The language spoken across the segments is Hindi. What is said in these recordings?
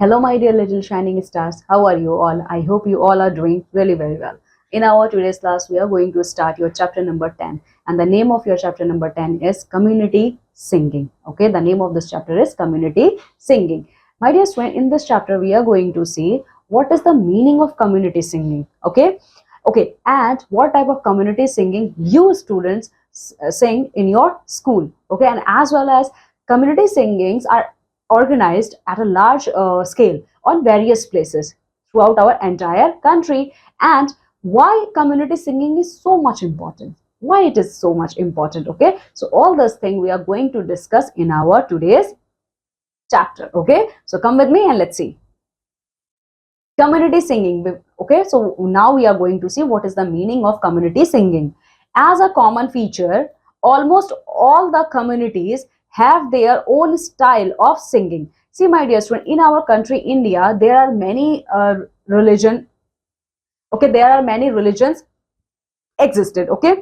Hello, my dear little shining stars. How are you all? I hope you all are doing really very well. In our today's class, we are going to start your chapter number 10. And the name of your chapter number 10 is Community Singing. Okay, the name of this chapter is Community Singing. My dear student, in this chapter, we are going to see what is the meaning of community singing. Okay, and what type of community singing you students sing in your school. Okay, and as well as community singings are organized at a large scale on various places throughout our entire country. And why community singing is so much important, why it is so much important. Okay, so all this thing we are going to discuss in our today's chapter. Okay, so come with me and let's see community singing. Okay, so now we are going to see what is the meaning of community singing. As a common feature, almost all the communities have their own style of singing. See, my dear student, in our country India, there are many religion. Okay, there are many religions existed. Okay,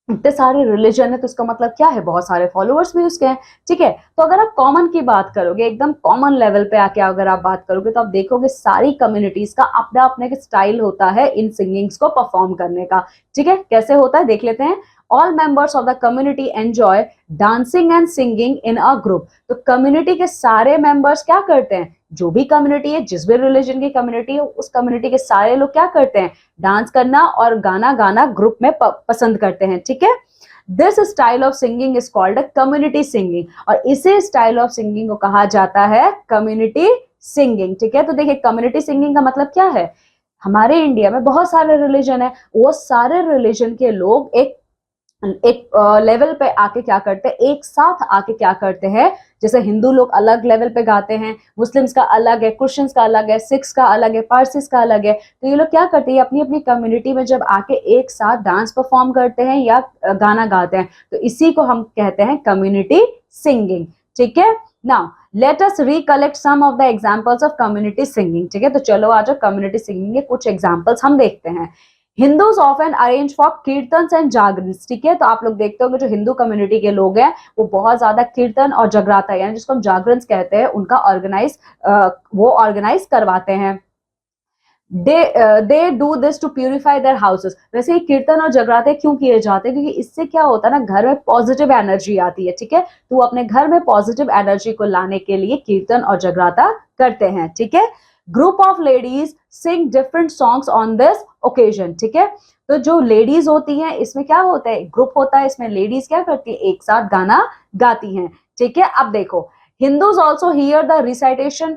इतने सारे रिलीजन है तो इसका मतलब क्या है, बहुत सारे फॉलोअर्स भी उसके हैं. ठीक है, तो अगर आप कॉमन की बात करोगे, एकदम कॉमन लेवल पे आके अगर आप बात करोगे तो आप देखोगे सारी कम्युनिटीज का अपना अपने स्टाइल होता है इन सिंगिंग्स को परफॉर्म करने का. ठीक है, कैसे होता है देख लेते हैं. All members of the community enjoy dancing and singing in a group. तो कम्युनिटी के सारे मेंबर्स क्या करते हैं, जो भी कम्युनिटी है, जिस भी रिलीजन की कम्युनिटी है, उस कम्युनिटी के सारे लोग क्या करते हैं, डांस करना और गाना गाना ग्रुप में पसंद करते हैं. ठीक है, this style of singing is called a community singing, और इसी स्टाइल ऑफ सिंगिंग को कहा जाता है कम्युनिटी सिंगिंग. ठीक है, तो देखिए कम्युनिटी सिंगिंग का मतलब क्या है. हमारे इंडिया में बहुत सारे रिलीजन है, वो सारे रिलीजन के लोग एक लेवल पे आके क्या करते हैं, एक साथ आके क्या करते हैं. जैसे हिंदू लोग अलग लेवल पे गाते हैं, मुस्लिम्स का अलग है, क्रिश्चियंस का अलग है, सिख्स का अलग है, पारसीस का अलग है. तो ये लोग क्या करते हैं, अपनी अपनी कम्युनिटी में जब आके एक साथ डांस परफॉर्म करते हैं या गाना गाते हैं, तो इसी को हम कहते हैं कम्युनिटी सिंगिंग. ठीक है, now let us recollect some of the examples of community singing. ठीक है, तो चलो आज कम्युनिटी सिंगिंग के कुछ एग्जांपल्स हम देखते हैं. हिंदूज ऑफन अरेंज फॉर कीर्तन एंड जागरण. ठीक है, तो आप लोग देखते होंगे जो हिंदू कम्युनिटी के लोग हैं वो बहुत ज्यादा कीर्तन और जगराता यानी जिसको हम जागरण कहते हैं उनका ऑर्गेनाइज करवाते हैं. They do this to purify their houses. वैसे ही कीर्तन और जगराते क्यों किए जाते हैं, क्योंकि इससे क्या होता है ना, घर में पॉजिटिव एनर्जी आती है. ठीक है, तो वो अपने घर में पॉजिटिव एनर्जी को लाने के लिए कीर्तन और जगराता करते हैं. ठीक है, group of ladies sing different songs on this occasion. ठीक है, तो जो लेडीज होती हैं इसमें क्या होता है, ग्रुप होता है, इसमें लेडीज क्या करती है, एक साथ गाना गाती हैं. ठीक है, अब देखो Hindus also hear the recitation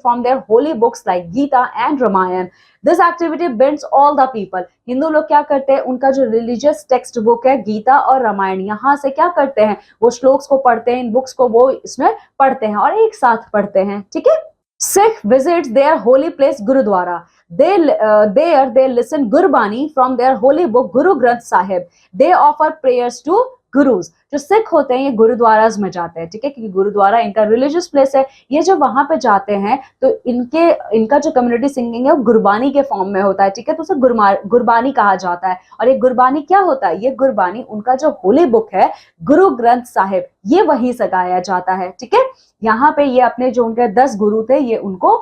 from their holy books like Gita and Ramayana. This activity binds all the people. Hindu लोग क्या करते हैं, उनका जो रिलीजियस टेक्स्ट बुक है गीता और रामायण, यहाँ से क्या करते हैं, वो श्लोक्स को पढ़ते हैं, इन बुक्स को वो इसमें पढ़ते हैं और एक साथ पढ़ते हैं. ठीक है, Sikh visits their holy place Gurudwara. There they listen Gurbani from their holy book Guru Granth Sahib. They offer prayers to gurus. जो सिख होते हैं ये गुरुद्वाराज में जाते हैं. ठीक है, क्योंकि गुरुद्वारा इनका रिलीजियस प्लेस है. ये जब वहां पे जाते हैं तो इनका जो कम्युनिटी सिंगिंग है वो गुरबानी के फॉर्म में होता है. ठीक है, तो उसे गुरबानी कहा जाता है. और ये गुरबानी क्या होता है, ये गुरबानी उनका जो होली बुक है गुरु ग्रंथ साहिब, ये वहीं से गाया जाता है. ठीक है, यहाँ पे ये अपने जो उनके 10 गुरु थे ये उनको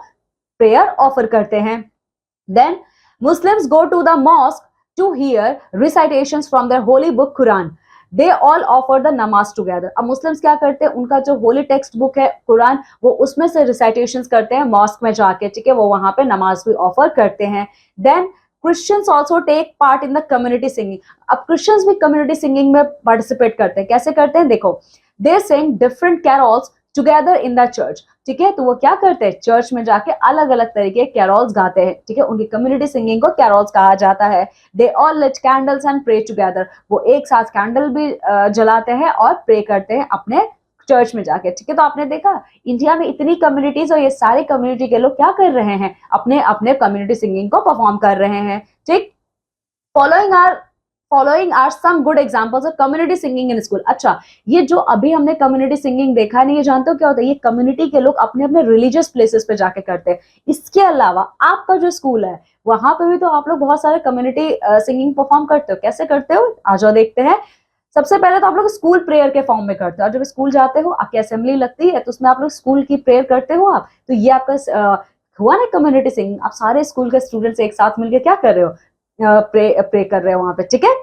प्रेयर ऑफर करते हैं. Then Muslims go to the mosque to hear recitations from their holy book Quran. They all offer the namaz together. अब मुस्लिम्स क्या करते हैं, उनका जो होली टेक्स्ट बुक है कुरान, वो उसमें से रिसाइटेशंस करते हैं मॉस्क में जाके. ठीक है, वो वहां पे नमाज भी ऑफर करते हैं. Then Christians also take part in the community singing. अब क्रिश्चियंस भी कम्युनिटी सिंगिंग में पार्टिसिपेट करते हैं. कैसे करते हैं देखो, they sing different carols together in the church. ठीक है, तो वो क्या करते हैं, चर्च में जाके अलग अलग तरीके के कैरोल्स गाते हैं. ठीक है, उनकी कम्युनिटी सिंगिंग को कैरोल्स कहा जाता है. They all lit candles and pray together. वो एक साथ कैंडल भी जलाते हैं और प्रे करते हैं अपने चर्च में जाके. ठीक है, तो आपने देखा इंडिया में इतनी कम्युनिटीज और ये सारे कम्युनिटी के लोग क्या कर रहे हैं, अपने अपने कम्युनिटी सिंगिंग को परफॉर्म कर रहे हैं. ठीक, following are some good examples of community singing in school. अच्छा, ये जो अभी हमने कम्युनिटी सिंगिंग देखा नहीं, ये जानते हो क्या होता है, ये कम्युनिटी के लोग अपने अपने रिलीजियस प्लेसेस पे जाके करते हैं. इसके अलावा आपका जो स्कूल है वहां पे भी तो आप लोग बहुत सारे कम्युनिटी सिंगिंग परफॉर्म करते हो. कैसे करते हो, आ जाओ देखते हैं. सबसे पहले तो आप लोग स्कूल प्रेयर के फॉर्म में करते हो, और जब स्कूल जाते हो आपकी असेंबली लगती है तो उसमें आप लोग स्कूल की प्रेयर करते हो आप, तो ये आपका हुआ ना कम्युनिटी सिंगिंग। आप सारे स्कूल के स्टूडेंट्स एक साथ मिलकर क्या कर रहे हो, प्रे कर रहे हो वहां पे, ठीक है।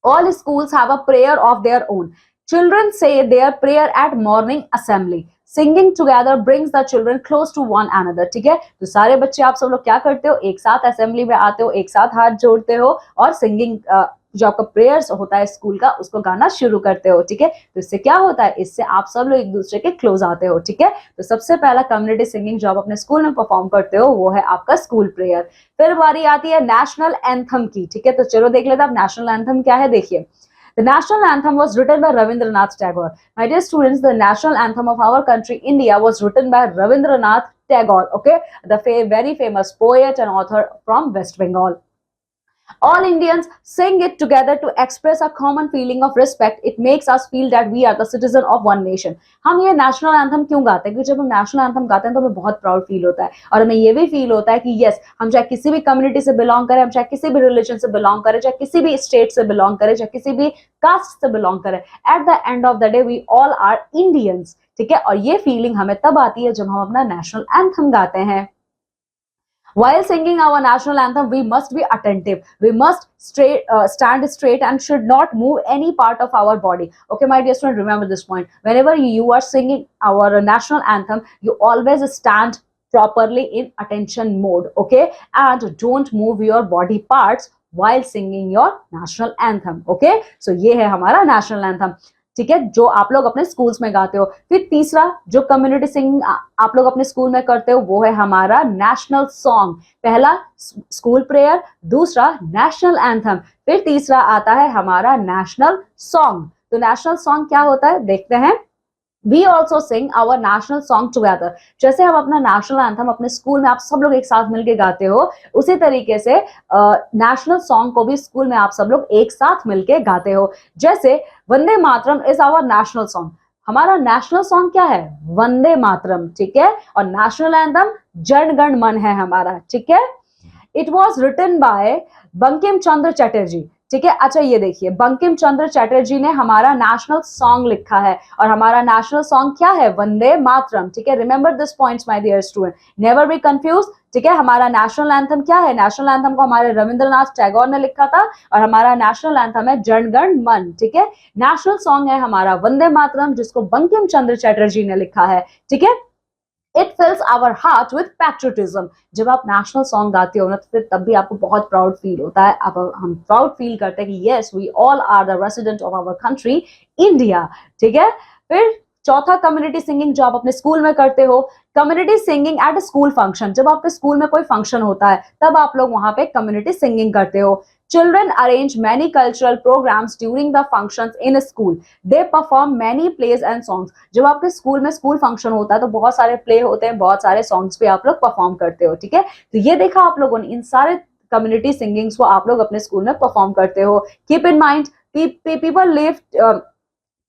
All schools have a prayer of their own. Children say their prayer at morning assembly. Singing together brings the children close to one another. ठीक है, तो सारे बच्चे आप सब लोग क्या करते हो, एक साथ असेंबली में आते हो, एक साथ हाथ जोड़ते हो और सिंगिंग जो आपका प्रेयर्स होता है स्कूल का उसको गाना शुरू करते हो, ठीक है। तो इससे क्या होता है, इससे आप सब लोग एक दूसरे के क्लोज आते हो, ठीक है। तो सबसे पहला कम्युनिटी सिंगिंग जो आप अपने स्कूल में परफॉर्म करते हो वो है आपका स्कूल प्रेयर। फिर बारी आती है नेशनल एंथम की, ठीक है। तो चलो देख लेते हैं नेशनल एंथम क्या है, देखिए। The national anthem was written by Rabindranath Tagore. My dear students, the national anthem of our country, India, was written by Rabindranath Tagore, okay, the very famous poet and author from West Bengal. All Indians sing it together to express a common feeling of respect. It makes us feel that we are the citizen of one nation. हम ये नेशनल एंथम क्यों गाते हैं, क्योंकि जब हम नेशनल एंथम गाते हैं तो हमें बहुत प्राउड फील होता है, और हमें ये भी फील होता है कि यस, हम चाहे किसी भी कम्युनिटी से बिलोंग करें, हम चाहे किसी भी रिलीजन से बिलोंग करें, चाहे किसी भी स्टेट से बिलोंग करें, चाहे किसी भी कास्ट से बिलोंग करें, at the end of the day we all are Indians, ठीक है। और ये फीलिंग हमें तब आती है जब हम अपना नेशनल एंथम गाते हैं। While singing our national anthem, we must be attentive. We must stand straight and should not move any part of our body. Okay, my dear student, remember this point. Whenever you are singing our national anthem, you always stand properly in attention mode. Okay, and don't move your body parts while singing your national anthem. Okay, so ये है हमारा national anthem, ठीक है, जो आप लोग अपने स्कूल्स में गाते हो। फिर तीसरा जो कम्युनिटी सिंगिंग आप लोग अपने स्कूल में करते हो वो है हमारा नेशनल सॉन्ग। पहला स्कूल प्रेयर, दूसरा नेशनल एंथम, फिर तीसरा आता है हमारा नेशनल सॉन्ग। तो नेशनल सॉन्ग क्या होता है देखते हैं। We also sing our national song together. जैसे हम अपना नेशनल एंथम अपने स्कूल में आप सब लोग एक साथ मिलके गाते हो, उसी तरीके से नेशनल सॉन्ग को भी स्कूल में आप सब लोग एक साथ मिलके गाते हो। जैसे Vande Mataram is our national song. हमारा नेशनल सॉन्ग क्या है, वंदे मातरम, ठीक है। और नेशनल एंथम जन गण मन है हमारा, ठीक है। It was written by Bankim Chandra Chatterjee, ठीक है। अच्छा ये देखिए, बंकिम चंद्र चटर्जी ने हमारा नेशनल सॉन्ग लिखा है, और हमारा नेशनल सॉन्ग क्या है, वंदे मातरम, ठीक है। Remember this points my dear student, never be confuse, ठीक है। हमारा नेशनल एंथम क्या है, नेशनल एंथम को हमारे रविंद्रनाथ टैगोर ने लिखा था, और हमारा नेशनल एंथम है जन गण मन, ठीक है। नेशनल सॉन्ग है हमारा वंदे मातरम, जिसको बंकिम चंद्र चटर्जी ने लिखा है, ठीक है। It fills our heart with patriotism. जब आप नेशनल सॉन्ग गाते हो ना, तो फिर तब भी आपको बहुत प्राउड फील होता है। अब हम प्राउड फील करते हैं कि yes, we all are the resident of our country India, ठीक है। फिर चौथा कम्युनिटी सिंगिंग जो आप अपने स्कूल में करते हो, community singing at school function. जब आपके स्कूल में कोई फंक्शन होता है तब आप लोग वहां पे कम्युनिटी सिंगिंग करते हो। Children arrange many cultural programs during the functions in a school. They perform many plays and songs. जब आपके स्कूल में स्कूल फंक्शन होता है तो बहुत सारे प्ले होते हैं, बहुत सारे सॉन्ग्स पे आप लोग परफॉर्म करते हो, ठीक है। तो ये देखा आप लोगों ने, इन सारे कम्युनिटी सिंगिंग्स को आप लोग अपने स्कूल में परफॉर्म करते हो। Keep in mind,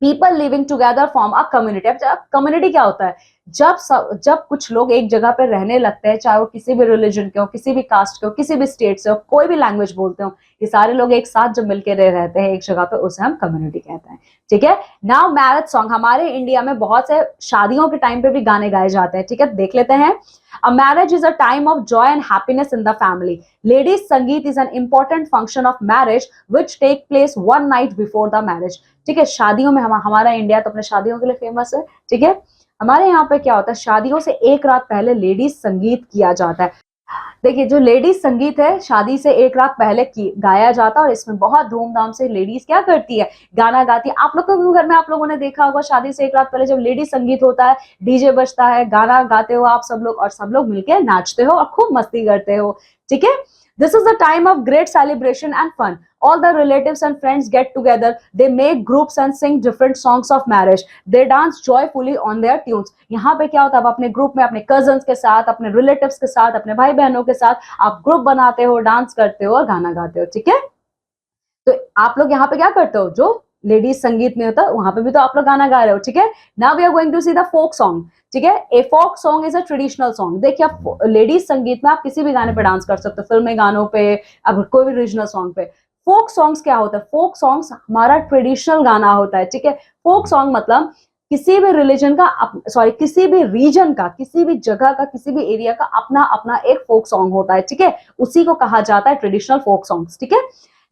people living together form a community. अब कम्युनिटी क्या होता है, जब कुछ लोग एक जगह पर रहने लगते हैं, चाहे वो किसी भी रिलीजन के हो, किसी भी कास्ट के हो, किसी भी स्टेट से हो, कोई भी लैंग्वेज बोलते हो, ये सारे लोग एक साथ जब मिलकर रहते हैं एक जगह पे, उसे हम कम्युनिटी कहते हैं, ठीक है। नाउ मैरिज सॉन्ग, हमारे इंडिया में बहुत से शादियों के टाइम पे भी गाने गाए जाते हैं, ठीक है। देख लेते हैं। A marriage is a time of joy and happiness in the family. Ladies Sangeet is an important function of marriage which take place one night before the marriage. ठीक है, शादियों में हमारा इंडिया तो अपने शादियों के लिए फेमस है, ठीक है। हमारे यहाँ पे क्या होता है, शादियों से एक रात पहले लेडीज संगीत किया जाता है। देखिए, जो लेडीज संगीत है शादी से एक रात पहले गाया जाता है, और इसमें बहुत धूमधाम से लेडीज क्या करती है, गाना गाती है। आप लोग के घर में आप लोगों ने देखा होगा, शादी से एक रात पहले जब लेडीज संगीत होता है, डीजे बजता है, गाना गाते हो आप सब लोग, और सब लोग मिलकर नाचते हो और खूब मस्ती करते हो, ठीक है। This is a time of great celebration and fun. All the relatives and friends get together. They make groups and sing different songs of marriage. They dance joyfully on their tunes. यहाँ पे क्या होता है, आप अपने ग्रुप में अपने कजन्स के साथ, अपने रिलेटिव्स के साथ, अपने भाई बहनों के साथ आप ग्रुप बनाते हो, डांस करते हो और गाना गाते हो, ठीक है। तो आप लोग यहाँ पे क्या करते हो, जो लेडीज संगीत में होता है वहां पे भी तो आप लोग गाना गा रहे हो, ठीक है। Now we are going to see the folk song, ठीक है। A folk song is a traditional song. देखिए, आप लेडीज संगीत में आप किसी भी गाने पे डांस कर सकते हो, फिल्मी गानों पे, अब कोई भी रीजनल सॉन्ग पे। फोक सॉन्ग्स क्या होता है? फोक सॉन्ग्स हमारा ट्रेडिशनल गाना होता है, ठीक है। फोक सॉन्ग मतलब किसी भी रिलीजन का, सॉरी किसी भी रीजन का, किसी भी जगह का, किसी भी एरिया का अपना अपना एक फोक सॉन्ग होता है, ठीक है। उसी को कहा जाता है ट्रेडिशनल फोक सॉन्ग्स, ठीक है।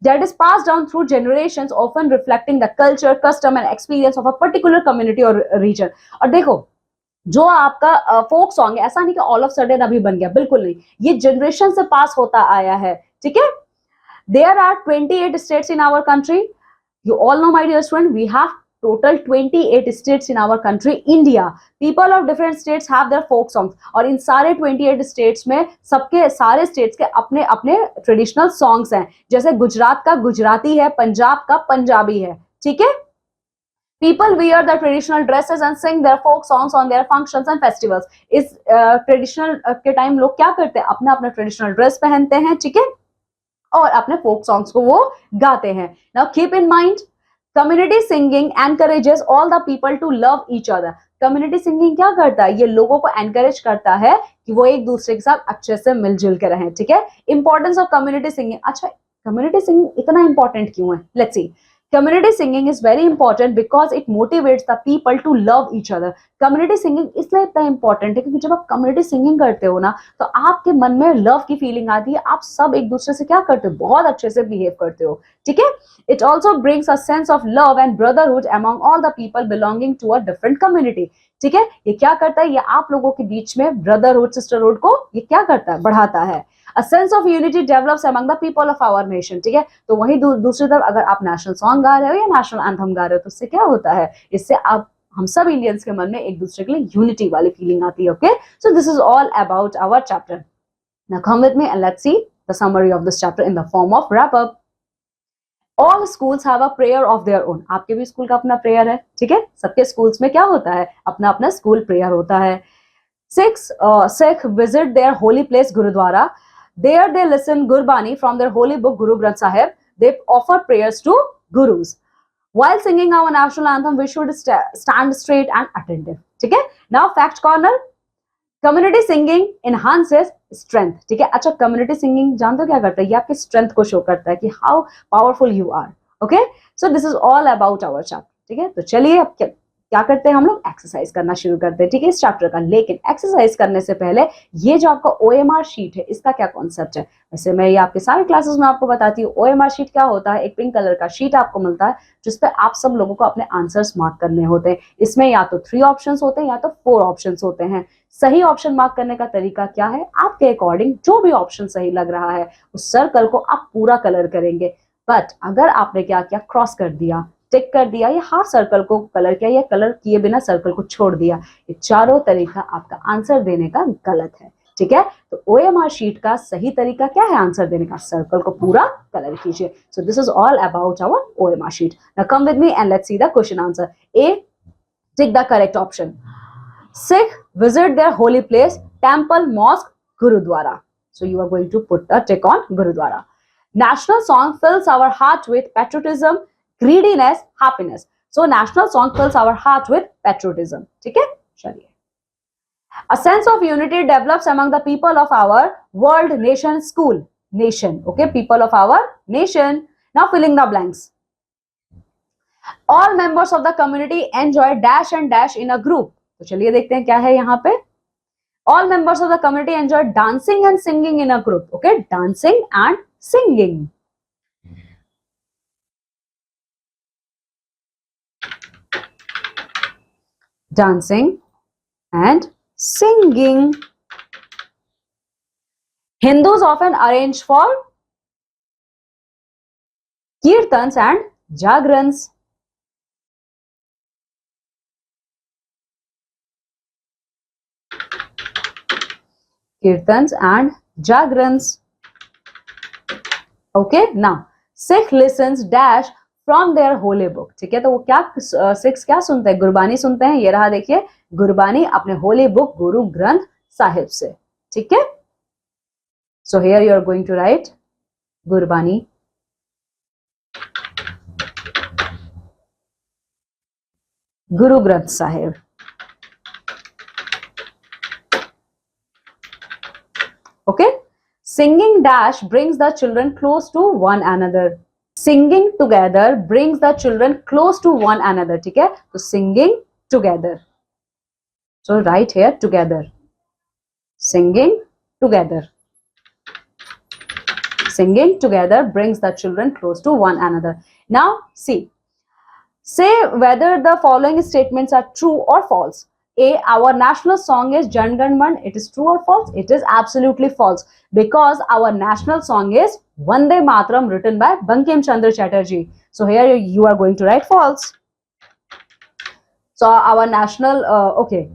That is passed down through generations, often reflecting the culture, custom and experience of a particular community or region. और देखो, जो आपका फोक सॉन्ग है, ऐसा नहीं कि ऑल ऑफ सडन अभी बन गया, बिल्कुल नहीं, ये जनरेशन से पास होता आया है, ठीक है। There are 28 states in our country. You all know, my dear student, we have total 28 states in our country, India. People of different states have their folk songs. और इन सारे 28 states में सबके सारे states के अपने अपने traditional songs हैं। जैसे गुजरात का गुजराती है, पंजाब का पंजाबी है, ठीक है। People wear the traditional dresses and sing their folk songs on their functions and festivals. इस traditional के टाइम लोग क्या करते हैं? अपना अपना traditional dress पहनते हैं, ठीक है, और अपने फोक सॉन्ग्स को वो गाते हैं। Now keep in mind, community singing encourages all the people to love each other. Community singing क्या करता है? ये लोगों को एनकरेज करता है कि वो एक दूसरे के साथ अच्छे से मिलजुल के रहें, ठीक है। Importance of community singing. अच्छा, कम्युनिटी सिंगिंग इतना इंपॉर्टेंट क्यों है? Let's see. Community singing is very important because it motivates the people to love each other. Community singing इसलिए इतना important है क्योंकि जब आप community singing करते हो ना, तो आपके मन में love की feeling आती है, आप सब एक दूसरे से क्या करते हो? बहुत अच्छे से behave करते हो, ठीक है। It also brings a sense of love and brotherhood among all the people belonging to a different community. ठीक है, ये क्या करता है? ये आप लोगों के बीच में brotherhood, sisterhood को ये क्या करता है? बढ़ाता है। A sense of unity develops among the people of our nation. ठीक है, तो वही दूसरी तरफ अगर आप नेशनल सॉन्ग गा रहे हो या नेशनल एंथम गा रहे हो, तो इससे क्या होता है? इससे आप हम सब इंडियंस के मन में एक दूसरे के लिए यूनिटी वाली फीलिंग आती है। Okay, so this is all about our chapter. Now come with me and let's see the summary of this chapter in the form of wrap up. All schools have a prayer of their own. आपके भी स्कूल का अपना प्रेयर है, ठीक है। सबके स्कूल्स में क्या होता है? अपना अपना स्कूल प्रेयर होता है। Sikh visit their holy place Gurudwara. There they listen Gurbani from their holy book Guru Granth Sahib. They offer prayers to gurus. While singing our national anthem, we should stand straight and attentive. ठीक है। Now fact corner. Community singing enhances strength. ठीक है। अच्छा, community singing जानते हो क्या करता है? ये आपके strength को show करता है कि how powerful you are. Okay, so this is all about our chapter. ठीक है, तो चलिए अब क्या करते हैं? हम लोग एक्सरसाइज करना शुरू करते हैं, ठीक है, इस चैप्टर का। लेकिन एक्सरसाइज करने से पहले ये जो आपका OMR शीट है, इसका क्या कॉन्सेप्ट है? वैसे मैं ये आपके सारे क्लासेस में आपको बताती हूँ। OMR शीट क्या होता है? एक पिंक कलर का शीट आपको मिलता है जिसपे आप सब लोगों को अपने आंसर्स मार्क करने होते हैं। इसमें या तो 3 ऑप्शंस होते हैं या तो 4 ऑप्शंस होते हैं। सही ऑप्शन मार्क करने का तरीका क्या है? आपके अकॉर्डिंग जो भी ऑप्शन सही लग रहा है उस सर्कल को आप पूरा कलर करेंगे। बट अगर आपने क्या किया? क्रॉस कर दिया, टिक कर दिया, या हाफ सर्कल को कलर किया, या कलर किए बिना सर्कल को छोड़ दिया, ये चारों तरीका आपका आंसर देने का गलत है, ठीक है। तो OMR शीट का सही तरीका क्या है आंसर देने का? सर्कल को पूरा कलर कीजिए। So this is all about our OMR sheet. Now come with me and let's see the question answer. A, tick the correct option. Sikh visit their holy place, temple, mosque, Gurudwara. So you are going to put a tick on Gurudwara. National song fills our heart with patriotism, greediness, happiness. So national song fills our heart with patriotism. ठीक है, चलिए। A sense of unity develops among the people of our world, nation, school. Nation, okay, people of our nation. Now filling the blanks. All members of the community enjoy dash and dash in a group. तो चलिए देखते हैं क्या है यहाँ पे। All members of the community enjoy dancing and singing in a group. Okay, dancing and singing. Dancing and singing. Hindus often arrange for kirtans and jagrans. Kirtans and jagrans. Okay, now Sikh listens dash from their holy book. ठीक है, तो वो क्या सिक्स क्या सुनते हैं? गुरबानी सुनते हैं। ये रहा, देखिए, गुरबानी अपने होली बुक गुरु ग्रंथ साहिब से, ठीक है। So here you are going to write Gurbani, Guru Granth Sahib. Okay, singing dash brings the children close to one another. Singing together brings the children close to one another. ठीक है, तो singing together. So right here, together. Singing together. Singing together brings the children close to one another. Now see, say whether the following statements are true or false. A, our national song is Jan Gan Man. It is true or false? It is absolutely false, because our national song is Vande Mataram, written by Bankim Chandra Chatterjee. So here you are going to write false. So our national, okay,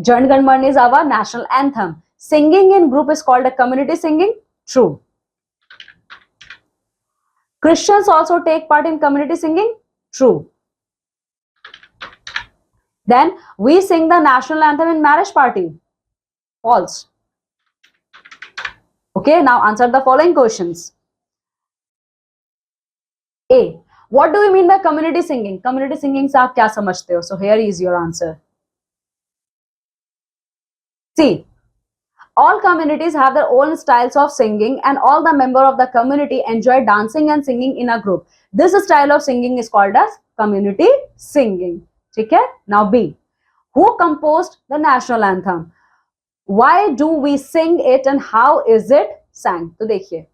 Jan Gan Man is our national anthem. Singing in group is called a community singing. True. Christians also take part in community singing. True. Then we sing the national anthem in marriage party. False. Okay, now answer the following questions. A, what do we mean by community singing? Community singing से आप क्या समझते हो? So here is your answer. C, all communities have their own styles of singing and all the members of the community enjoy dancing and singing in a group. This style of singing is called as community singing. ठीक है? Now B, who composed the national anthem? Why do we sing it and how is it sang? तो देखिए,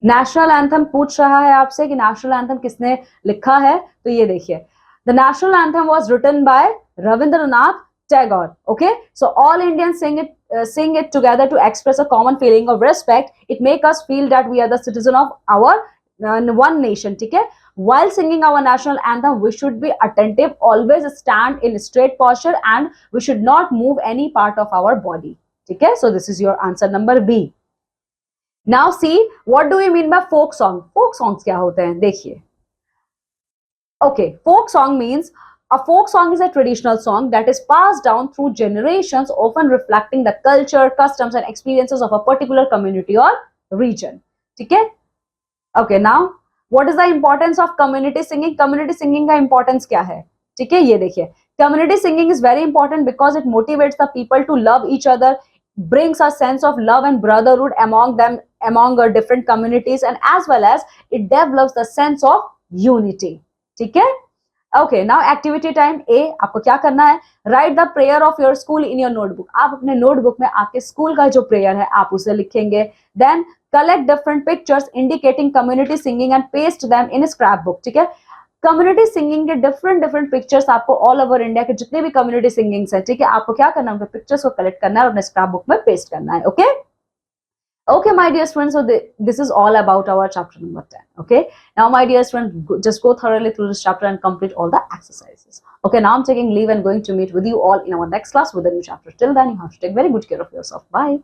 नेशनल एंथम पूछ रहा है आपसे कि नेशनल एंथम किसने लिखा है, तो ये देखिए, the national anthem was written by Rabindranath Tagore. Okay, so all Indians sing it together to express a common feeling of respect. It makes us feel that we are the citizen of our one nation. ठीक है? While singing our national anthem, we should be attentive, always stand in straight posture, and we should not move any part of our body. ठीक है? So this is your answer number B. Now see, what do we mean by folk song? Folk songs क्या होते हैं? देखिए. Okay, folk song means a folk song is a traditional song that is passed down through generations, often reflecting the culture, customs, and experiences of a particular community or region. ठीक है? Okay, now what is the importance of community singing? Community singing का importance क्या है? ठीक है, ये देखिए. Community singing is very important because it motivates the people to love each other, brings a sense of love and brotherhood among them, among different communities, and as well as it develops the sense of unity. ठीक है? Okay, now activity time A, आपको क्या करना है? Write the prayer of your school in your notebook. आप अपने नोटबुक में आपके स्कूल का जो प्रेयर है आप उसे लिखेंगे. Then collect different pictures indicating community singing and paste them in a scrapbook. ठीक है? कम्युनिटी सिंगिंग के डिफरेंट पिक्चर्स आपको ऑल ओवर इंडिया के जितने भी कम्युनिटी सिंगिंग्स है, ठीक है, आपको क्या करना है? उनके पिक्चर्स को कलेक्ट करना है और अपने स्क्रैप बुक में पेस्ट करना है. Okay, okay my dear friends, so this is all about our chapter number 10. Okay, now my dear friends, just go thoroughly through this chapter and complete all the exercises. Okay, now I'm taking leave and going to meet with you all in our next class with a new chapter. Till then, you have to take very good care of yourself. Bye.